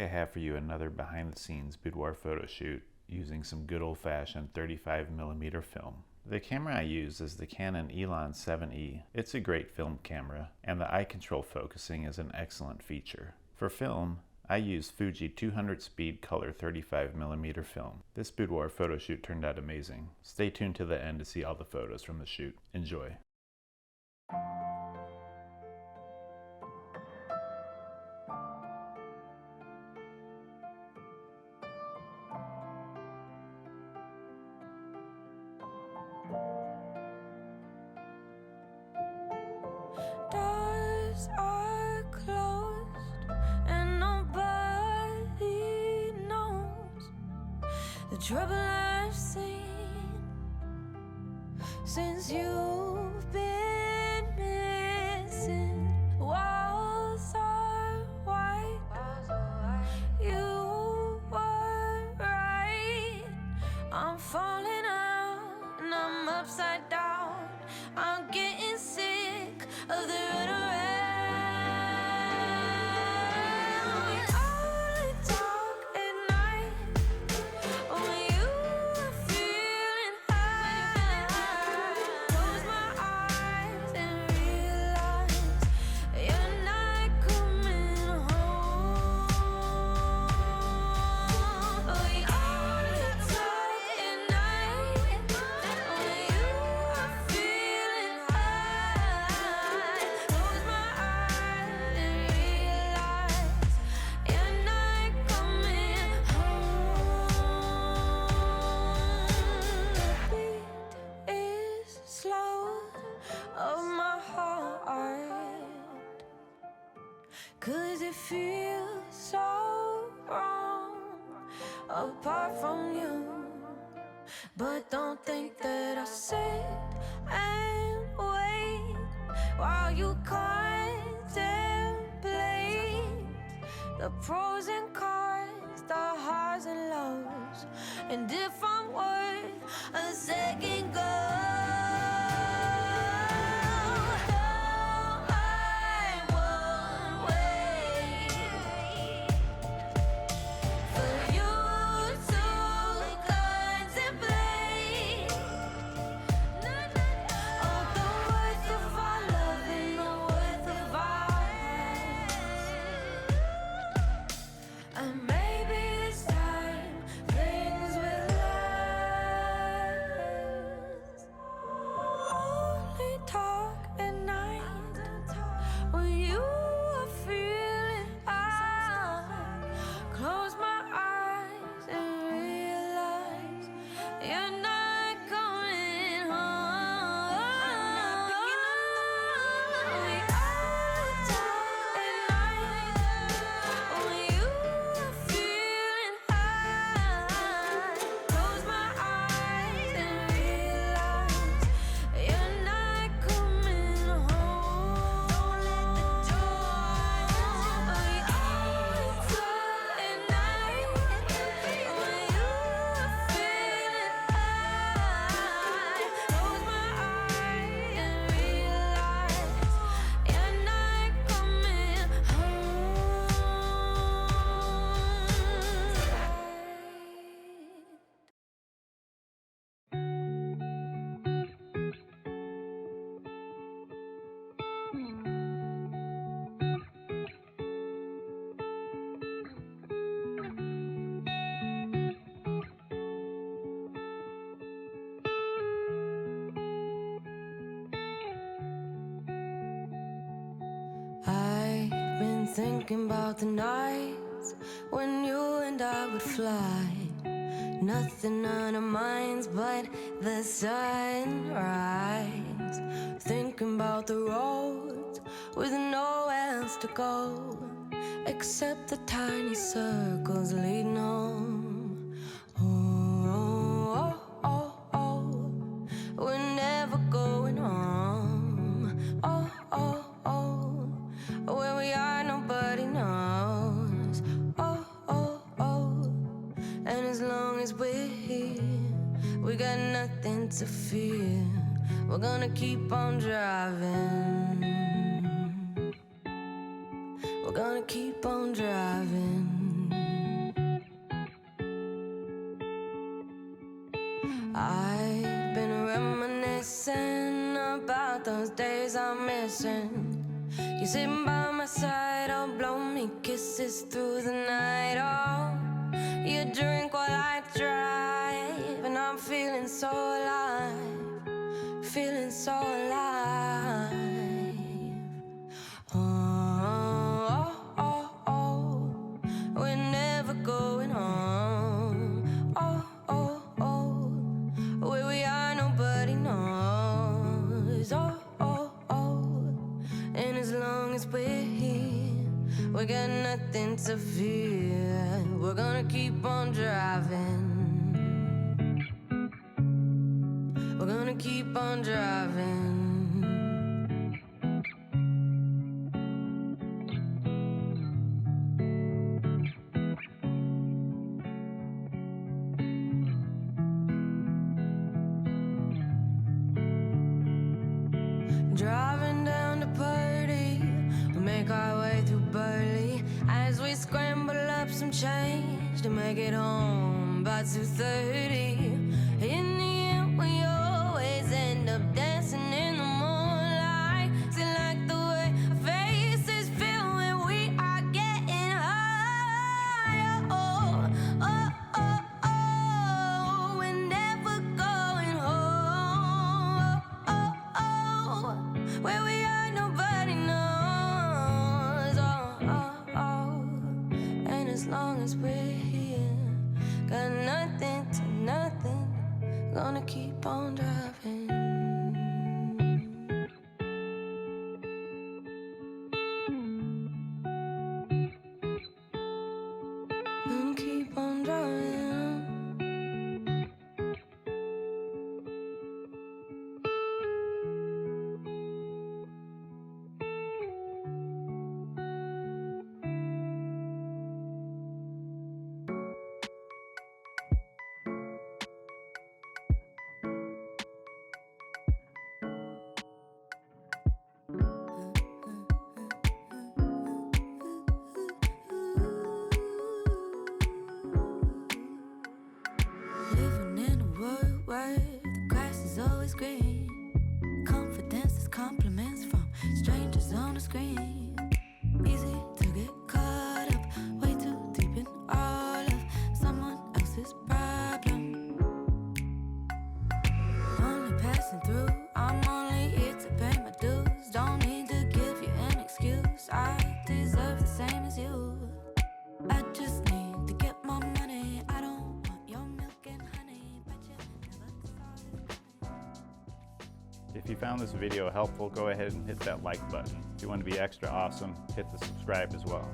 I have for you another behind-the-scenes boudoir photo shoot using some good old-fashioned 35mm film. The camera I use is the Canon Elan 7E. It's a great film camera, and the eye control focusing is an excellent feature. For film, I use Fuji 200 speed color 35mm film. This boudoir photo shoot turned out amazing. Stay tuned to the end to see all the photos from the shoot. Enjoy. Doors are closed and nobody knows the trouble I've seen since you've been missing. Walls are white, you were right. I'm falling out and I'm upside down. I'm getting sick of the runaround. We only talk at night when you are feeling high. Close my eyes and realize you're not coming home. We only talk at night when you are feeling high. Close my eyes and realize you're not coming home. The beat is slow of my heart, 'cause it feels so wrong apart from you. But don't think that I'll sit and wait while you contemplate the pros and cons, the highs and lows, and if I'm worth a second go. I won't wait for you to contemplate all the worth of our love and the worth of ours. And maybe this time things will last. Only talk at night when you are feeling high. Close my eyes and realize you're not coming home. We only talk at night when you are feeling high. Close my eyes and realize you're not coming home. Don't let the door. We only talk at night when you are feeling high. Close my eyes and realize you're not coming home. I've been thinking about the nights when you and I would fly. Nothing on our minds but the sunrise. Thinking about the roads with nowhere else to go except the tiny circles leading home. Oh, oh, oh, oh. We're never going home. Oh, oh, oh. Where we are, nobody knows. Oh, oh, oh. And as long as we're here, we got nothing to fear. We're gonna keep on driving. We're gonna keep on driving. I've been reminiscing about those days I'm missing. You sitting by my side, oh, blow me kisses through the night. Oh, you drink while I drive, and I'm feeling so alive, feeling so alive. Oh, oh, oh, oh, we're never going home. Oh, oh, oh, where we are nobody knows. Oh, oh, oh, and as long as we're here, we got nothing to fear. We're gonna keep on driving. We're gonna keep on driving. Driving down to Purdy, we make our way through Burley as we scramble up some change to make it home by 2:30. In the end, we always end up dancing in the moonlight. See, like the way our faces feel when we are getting high. Oh, oh, oh, oh, we're never going home. Oh, oh, oh, where we are nobody knows. Oh, oh, oh, and as long as we're here, got nothing to nothing, gonna keep on driving. Gonna keep on driving. Living in a world where the grass is always green. Confidence is compliments from strangers on the screen. Easy to get caught up, way too deep in all of someone else's problem. Only passing through, I'm only here to pay my dues. Don't need to give you an excuse, I deserve the same as you. I just need to get my money, I don't want your milk and honey, but you never decided. If you found this video helpful, go ahead and hit that like button. If you want to be extra awesome, hit the subscribe as well.